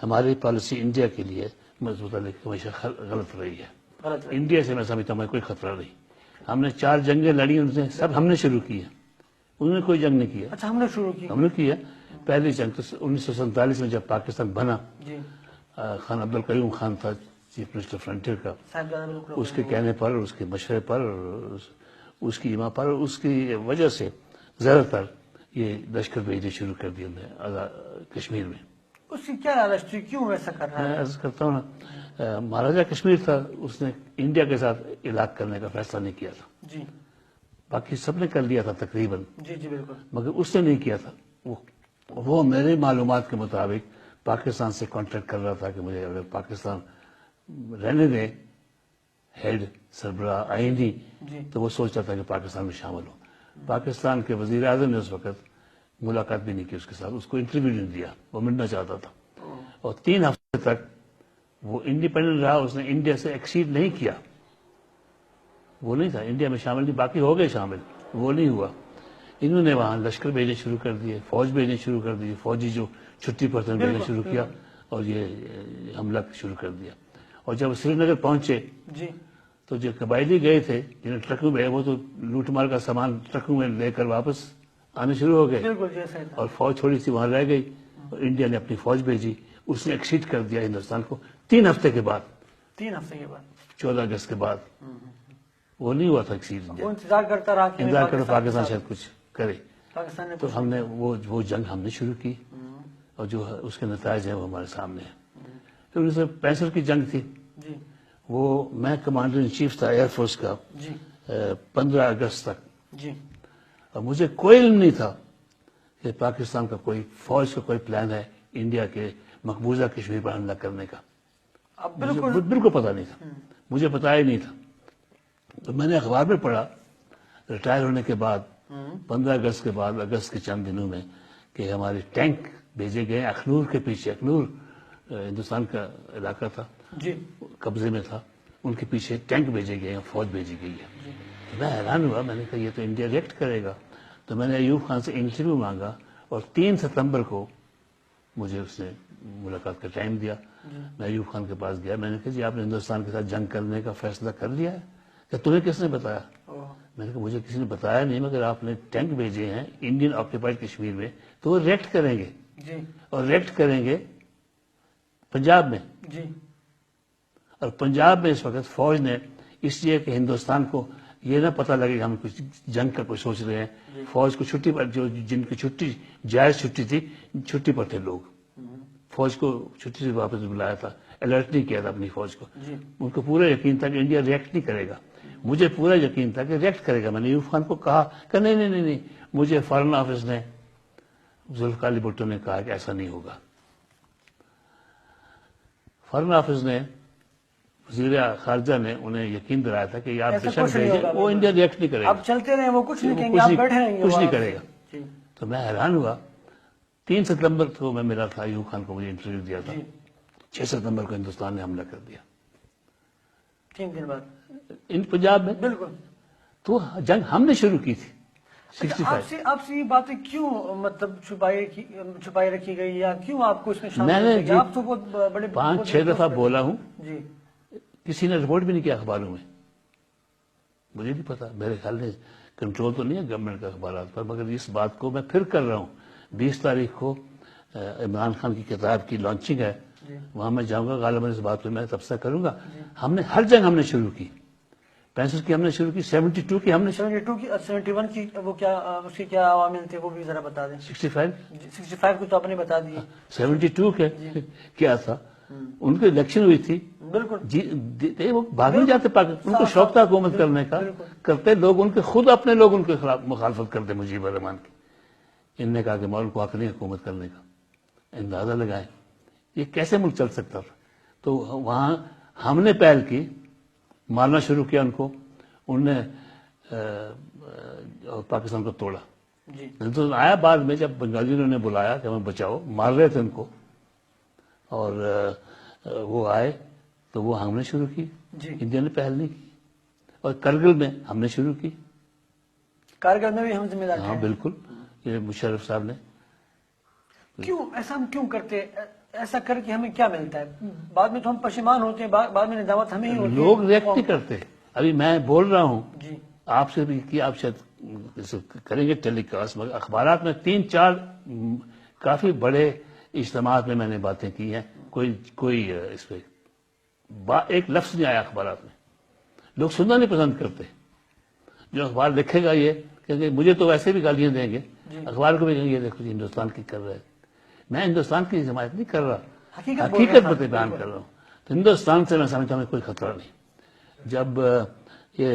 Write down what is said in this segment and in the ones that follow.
ہماری policy India کے لیے متعلق ہمیشہ غلط رہی ہے. انڈیا سے میں سمجھتا ہوں کوئی خطرہ نہیں. ہم نے 4 جنگیں لڑی، ان سے سب ہم نے شروع کی ہیں، انہوں نے کوئی جنگ نہیں کیا. اچھا، ہم نے شروع کی. ہم نے کیا. پہلی جنگ تو 1947 میں جب پاکستان بنا، خان عبدالقیوم خان تھا چیف منسٹر فرنٹیئر کا، اس کے کہنے پر، اس کے مشورے پر، اس کی ایما پر، اس کی وجہ سے زیادہ تر یہ لشکر بھیجنے شروع کر دیا کشمیر میں. اس کی کیا لالچ تھی، کیوں ایسا کر رہا ہے؟ میں عرض کرتا ہوں نا، مہاراجہ کشمیر تھا، اس نے انڈیا کے ساتھ علاقہ کرنے کا فیصلہ نہیں کیا تھا. جی، باقی سب نے کر لیا تھا تقریباً، جی جی بالکل، مگر اس نے نہیں کیا تھا. وہ میری معلومات کے مطابق پاکستان سے کانٹیکٹ کر رہا تھا کہ مجھے اگر پاکستان رہنے دیں ہیڈ سربراہ آئینی، تو وہ سوچتا تھا کہ پاکستان میں شامل ہو. پاکستان کے وزیر اعظم نے اس وقت ملاقات بھی نہیں کی اس کے ساتھ، اس کو انٹرویو نہیں دیا، وہ ملنا چاہتا تھا. اور 3 ہفتے تک وہ انڈیپینڈنٹ رہا، اس نے انڈیا سے ایکسیڈ نہیں کیا. وہ نہیں تھا انڈیا میں شامل، نہیں، باقی ہو گئے شامل، وہ نہیں ہوا. انہوں نے وہاں لشکر بھیجنے شروع کر دیے، فوج بھیجنے شروع کر دی، فوجی جو چھٹی پر تھے بھیجنا شروع کیا، اور یہ حملہ شروع کر دیا. اور جب سری نگر پہنچے تو جو قبائلی گئے تھے جنہیں ٹرکوں میں، وہ تو لوٹ مار کا سامان ٹرکوں میں لے کر واپس آنے شروع ہو گئے، اور فوج تھوڑی سی وہاں رہ گئی. اور انڈیا نے اپنی فوج بھیجی، اس نے ایکسیڈ کر دیا ہندوستان کو 3 ہفتے کے بعد، 14 اگست کے بعد. وہ نہیں ہوا تھا ایکسیڈ. انتظار کرتا رہا، انتظار کرتا پاکستان شاید کچھ کرے. پاکستان نے تو ہم نے وہ جنگ ہم نے شروع کی، اور جو اس کے نتائج ہیں وہ ہمارے سامنے ہیں. پھر 1965 کی جنگ تھی، وہ میں کمانڈر ان چیف تھا ایئر فورس کا 15 اگست تک، اور مجھے کوئی علم نہیں تھا کہ پاکستان کا کوئی فوج کا کوئی پلان ہے انڈیا کے مقبوضہ کشمیر پر حملہ کرنے کا. بالکل پتا نہیں تھا، مجھے پتا ہی نہیں تھا. تو میں نے اخبار میں پڑھا ریٹائر ہونے کے بعد 15 اگست کے بعد، اگست کے چند دنوں میں، کہ ہمارے ٹینک بھیجے گئے اخنور کے پیچھے. اخنور ہندوستان کا علاقہ تھا، قبضے میں تھا، ان کے پیچھے ٹینک بھیجے گئے ہیں، فوج بھیجی گئی ہے. میں حیران ہوا، میں نے کہا یہ تو انڈیا ریئیکٹ کرے گا. تو میں نے ایوب خان سے انٹرویو مانگا، اور 3 ستمبر کو مجھے اس نے ملاقات کا ٹائم دیا. میں ایوب خان کے پاس گیا، میں نے کہا جی آپ نے ہندوستان کے ساتھ جنگ کرنے کا فیصلہ کر لیا ہے؟ کہ تمہیں کس نے بتایا؟ میں نے کہا مجھے کسی نے بتایا نہیں، مگر آپ نے ٹینک بھیجے ہیں انڈین آکوپائڈ کشمیر میں، تو وہ ریئیکٹ کریں گے، اور ریئیکٹ کریں گے پنجاب میں. اور پنجاب میں اس وقت فوج نے، اس لیے کہ ہندوستان کو یہ نہ پتہ لگے کہ ہم کچھ جنگ کا کوئی سوچ رہے ہیں، فوج کو چھٹی پر، جو جن کی چھٹی جائز چھٹی تھی، چھٹی پر تھے لوگ، فوج کو چھٹی سے واپس بلایا تھا، الرٹ نہیں کیا تھا اپنی فوج کو. ان کو پورا یقین تھا کہ انڈیا ریئیکٹ نہیں کرے گا. مجھے پورا یقین تھا کہ ریئیکٹ کرے گا. میں نے ایوب خان کو کہا کہ نہیں، مجھے فارن آفس نے، ذوالفقار علی بھٹو نے کہا کہ ایسا نہیں ہوگا. فارن آفس نے، وزیر خارجہ نے انہیں یقین دلایا تھا کہ آپ بے شک بھیجیں، وہ انڈیا ریئیکٹ نہیں کرے گا. اب چلتے رہے، وہ کچھ نہیں کہیں گے، آپ بیٹھے رہیں گے، کچھ نہیں کرے گا. تو میں حیران ہوا. 3 ستمبر کو میں ملا تھا ایوب خان کو، مجھے انٹرویو دیا تھا. 6 ستمبر کو ہندوستان نے حملہ کر دیا، 3 دن بعد پنجاب میں. بالکل. تو جنگ ہم نے شروع کی تھی. 65 آپ سے یہ باتیں کیوں مطلب چھپائی رکھی گئی، یا کیوں آپ کو اس میں میں نے شامل؟ آپ تو بہت بڑے 5-6 دفعہ بولا ہوں، کسی نے رپورٹ بھی نہیں کیا اخباروں میں. مجھے نہیں پتا، میرے خیال میں کنٹرول تو نہیں ہے گورنمنٹ کا اخبارات پر، مگر اس بات کو میں پھر کر رہا ہوں. 20 تاریخ کو عمران خان کی کتاب کی لانچنگ ہے، وہاں میں جاؤں گا، غالباً اس بات پہ میں تبصرہ کروں گا. ہم نے ہر جنگ ہم نے شروع کی. 65 کی ہم نے شروع کی، 72 کی ہم نے، 72 کی، 71 کی وہ کیا، اس کے کیا عوامل تھے وہ بھی ذرا بتا دیں. 65 کو تو آپ نے بتا دیا. 72 کے کیا تھا، ان کی الیکشن ہوئی تھی. بالکل. وہ بھاگ نہیں جاتے پاکستان، ان کو شوق تھا حکومت کرنے کا، کرتے لوگ ان کے خود اپنے لوگ ان کے خلاف مخالفت کرتے مجیب الرحمان کی. ان نے کہا کہ مولوی کو حق نہیں حکومت کرنے کا. اندازہ لگائیں یہ کیسے ملک چل سکتا تھا. تو وہاں ہم نے پہل کی، مارنا شروع کیا ان کو. انہوں نے پاکستان کو توڑا. تو آیا بعد میں جب بنگالیوں نے بلایا کہ ہمیں بچاؤ، مار رہے تھے ان کو، اور وہ آئے تو وہ ہم نے شروع کی. انڈیا نے پہل نہیں کی. اور کرگل میں ہم نے شروع کی. کارگل میں بھی ہم ذمہ دار ہیں. ہاں بالکل، یہ مشرف صاحب نے. کیوں ایسا ہم کیوں کرتے؟ ایسا کر کے ہمیں کیا ملتا ہے؟ بعد میں تو ہم پشیمان ہوتے ہیں، بعد میں ندامت ہمیں ہی ہوتی ہے. لوگ ریئیکٹ نہیں کرتے. ابھی میں بول رہا ہوں جی آپ سے بھی کہ آپ شاید کریں گے ٹیلی کاسٹ، مگر اخبارات میں 3-4 کافی بڑے اجتماعات میں نے باتیں کی ہیں، کوئی اس پہ ایک لفظ نہیں آیا اخبارات میں. لوگ سننا نہیں پسند کرتے. جو اخبار لکھے گا یہ کہ مجھے تو ویسے بھی گالیاں دیں گے، اخبار کو بھی کہیں گے دیکھو ہندوستان کی کر رہے ہیں. میں ہندوستان کی حمایت نہیں کر رہا، حقیقت بتے بیان کر رہا ہوں. تو ہندوستان سے میں سمجھتا ہوں کوئی خطرہ نہیں. جب یہ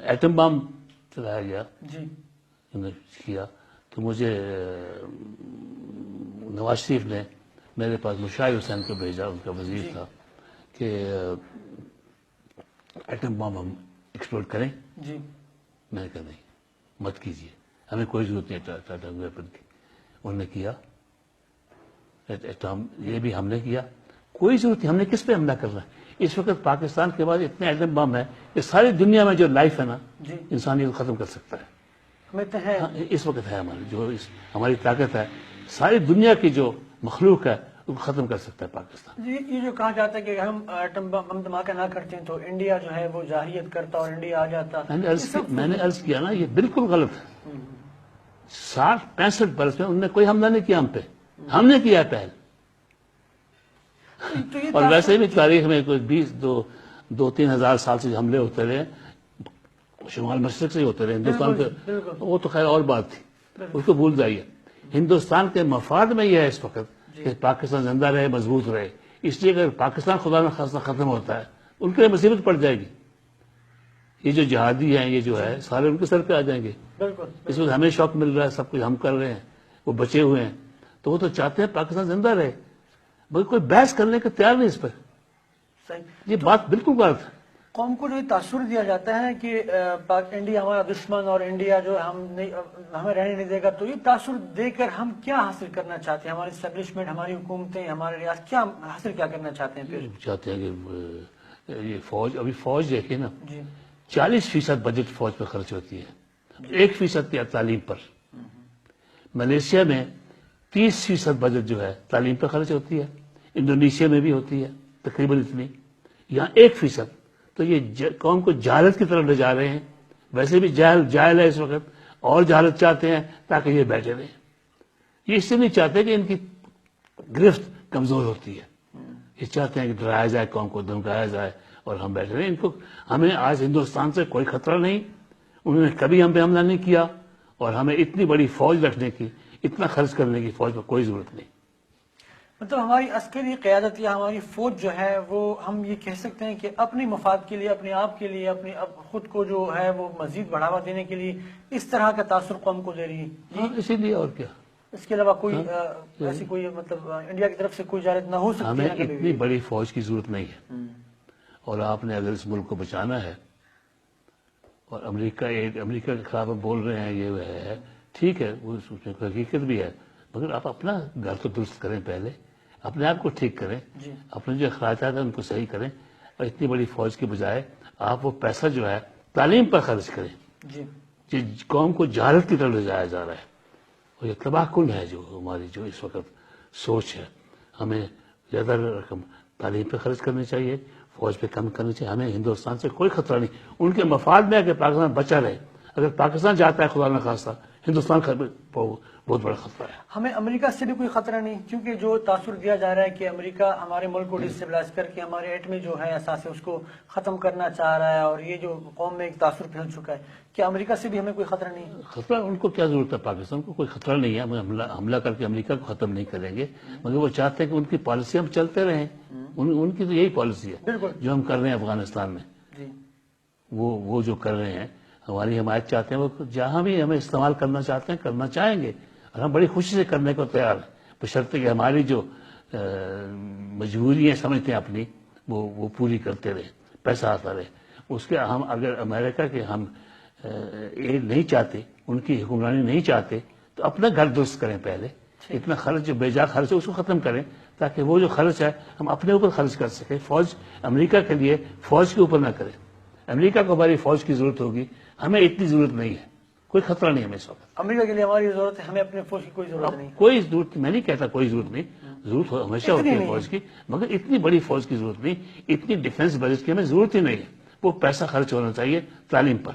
ایٹم بم چلایا گیا کیا تو مجھے نواز شریف نے میرے پاس مشاہد حسین کو بھیجا، ان کا وزیر تھا، کہ ایٹم بم ہم ایکسپلوڈ کریں. میں نے کہا نہیں، مت کیجیے، ہمیں کوئی ضرورت نہیں ایٹم ویپن کی. انہوں نے کیا، یہ بھی ہم نے کیا. کوئی ضرورت نہیں. ہم نے کس پہ حملہ کرنا ہے؟ اس وقت پاکستان کے بعد اتنے ایٹم بم ہے کہ ساری دنیا میں جو لائف ہے نا انسانیت کو ختم کر سکتا ہے. اس وقت ہے ہماری جو ہماری طاقت ہے، ساری دنیا کی جو مخلوق ہے اس کو ختم کر سکتا ہے پاکستان. یہ جو کہا جاتا ہے کہ ہم ایٹم بم دھماکہ نہ کرتے ہیں تو انڈیا جو ہے وہ جارحیت کرتا اور انڈیا آ جاتا. میں نے عرض کیا نا یہ بالکل غلط ہے. 60-65 برس میں انہوں نے کوئی حملہ نہیں کیا ہم پہ، ہم نے کیا ہے پہل. اور ویسے بھی تاریخ میں کوئی 2-3 ہزار سال سے حملے ہوتے رہے، شمال مشرق سے ہی ہوتے رہے ہندوستان کے. وہ تو خیر اور بات تھی، اس کو بھول جائیے. ہندوستان کے مفاد میں یہ ہے اس وقت کہ پاکستان زندہ رہے، مضبوط رہے. اس لیے اگر پاکستان خدا نہ خواستہ ختم ہوتا ہے ان کے لیے مصیبت پڑ جائے گی. یہ جو جہادی ہیں یہ جو ہے سارے ان کے سر پہ آ جائیں گے. اس وقت ہمیں شوق مل رہا ہے، سب کچھ ہم کر رہے ہیں، وہ بچے ہوئے ہیں. تو وہ تو چاہتے ہیں پاکستان زندہ رہے، مگر کوئی بحث کرنے کا تیار نہیں اس پر. یہ بات بالکل غلط ہے. قوم کو جو تاثر دیا جاتا ہے کہ انڈیا ہمارا دشمن اور انڈیا جو ہمیں رہنے نہیں دے گا، تو یہ تاثر دے کر ہم کیا حاصل کرنا چاہتے ہیں؟ ہماری اسٹیبلشمنٹ، ہماری حکومتیں، ہمارے ریاست کیا حاصل کرنا چاہتے ہیں؟ پھر چاہتے ہیں کہ یہ فوج، ابھی فوج دیکھیں نا، 40% بجٹ فوج پر خرچ ہوتی ہے، 1% کی تعلیم پر. ملیشیا میں 30% بجٹ جو ہے تعلیم پر خرچ ہوتی ہے، انڈونیشیا میں بھی ہوتی ہے تقریباً اتنی. یہاں 1%. تو یہ قوم کو جہالت کی طرف لے جا رہے ہیں. ویسے بھی جاہل ہے اس وقت، اور جہالت چاہتے ہیں تاکہ یہ بیٹھے رہیں. یہ اس سے نہیں چاہتے کہ ان کی گرفت کمزور ہوتی ہے، یہ چاہتے ہیں کہ ڈرایا جائے، قوم کو دھمکایا جائے اور ہم بیٹھے رہیں. ہمیں آج ہندوستان سے کوئی خطرہ نہیں، انہوں نے کبھی ہم پہ حملہ نہیں کیا، اور ہمیں اتنی بڑی فوج رکھنے کی، اتنا خرچ کرنے کی فوج پر کوئی ضرورت نہیں. مطلب ہماری عسکری قیادت یا ہماری فوج جو ہے وہ ہم یہ کہہ سکتے ہیں کہ اپنے مفاد کے لیے، اپنے آپ کے لیے، اپنے خود کو جو ہے وہ مزید بڑھاوا دینے کے لیے اس طرح کا تاثر قوم کو دے رہی ہے. اسی لیے اور کیا. اس کے علاوہ کوئی ایسی کوئی مطلب انڈیا کی طرف سے کوئی اجازت نہ ہو سکتی. ہمیں اتنی بڑی فوج کی ضرورت نہیں ہے. اور آپ نے اگر اس ملک کو بچانا ہے، اور امریکہ کے خلاف بول رہے ہیں، یہ ہے ٹھیک ہے، اس میں حقیقت بھی ہے، مگر آپ اپنا گھر تو درست کریں، پہلے اپنے آپ کو ٹھیک کریں، اپنے جو اخراجات ہیں ان کو صحیح کریں. اور اتنی بڑی فوج کے بجائے آپ وہ پیسہ جو ہے تعلیم پر خرچ کریں. یہ قوم کو جہالت کی طرف لے جایا جا رہا ہے، اور یہ تباہ کن ہے جو ہماری جو اس وقت سوچ ہے. ہمیں زیادہ رقم تعلیم پہ خرچ کرنی چاہیے، فوج پہ کم کرنی چاہیے. ہمیں ہندوستان سے کوئی خطرہ نہیں. ان کے مفاد میں ہے کہ پاکستان بچا رہے. اگر پاکستان جاتا ہے خدا نہ خواستہ، ہندوستان کا بہت بڑا خطرہ ہے. ہمیں امریکہ سے بھی کوئی خطرہ نہیں، کیونکہ جو تاثر دیا جا رہا ہے کہ امریکہ ہمارے ملک کو ڈسٹیبلائز کر کے ہمارے ایٹمی جو ہے اثاثے اس کو ختم کرنا چاہ رہا ہے، اور یہ جو قوم میں ایک تاثر پھیل چکا ہے. کیا امریکہ سے بھی ہمیں کوئی خطرہ نہیں؟ خطرہ ان کو کیا ضرورت ہے؟ پاکستان کو کوئی خطرہ نہیں ہے. ہم حملہ کر کے امریکہ کو ختم نہیں کریں گے، مگر وہ چاہتے ہیں کہ ان کی پالیسی ہم چلتے رہیں. ان کی تو یہی پالیسی ہے جو ہم کر رہے ہیں افغانستان میں. وہ جو کر رہے ہیں ہماری حمایت چاہتے ہیں، وہ جہاں بھی ہمیں استعمال کرنا چاہتے ہیں کرنا چاہیں گے، اور ہم بڑی خوشی سے کرنے کو تیار ہیں، بشرطے کہ ہماری جو مجبوریاں سمجھتے ہیں اپنی وہ پوری کرتے رہے، پیسہ آتا رہے. اس کے ہم اگر امریکہ کے ہم ایڈ نہیں چاہتے، ان کی حکمرانی نہیں چاہتے، تو اپنا گھر درست کریں پہلے. اتنا خرچ جو بے جا خرچ ہے اس کو ختم کریں، تاکہ وہ جو خرچ ہے ہم اپنے اوپر خرچ کر سکیں. فوج امریکہ کے لیے فوج کے اوپر نہ کریں. امریکہ کو ہماری فوج کی ضرورت ہوگی، ہمیں اتنی ضرورت نہیں ہے. کوئی خطرہ نہیں ہمیں اس وقت. امریکہ کے لیے ہماری ضرورت ہے، ہمیں اپنے فوج کی کوئی ضرورت نہیں. کوئی ضرورت، میں نہیں کہتا کوئی ضرورت نہیں، ضرورت ہمیشہ ہوتی ہے فوج کی، مگر اتنی بڑی فوج کی ضرورت نہیں، اتنی ڈیفنس بجٹ کی ہمیں ضرورت ہی نہیں ہے. وہ پیسہ خرچ ہونا چاہیے تعلیم پر.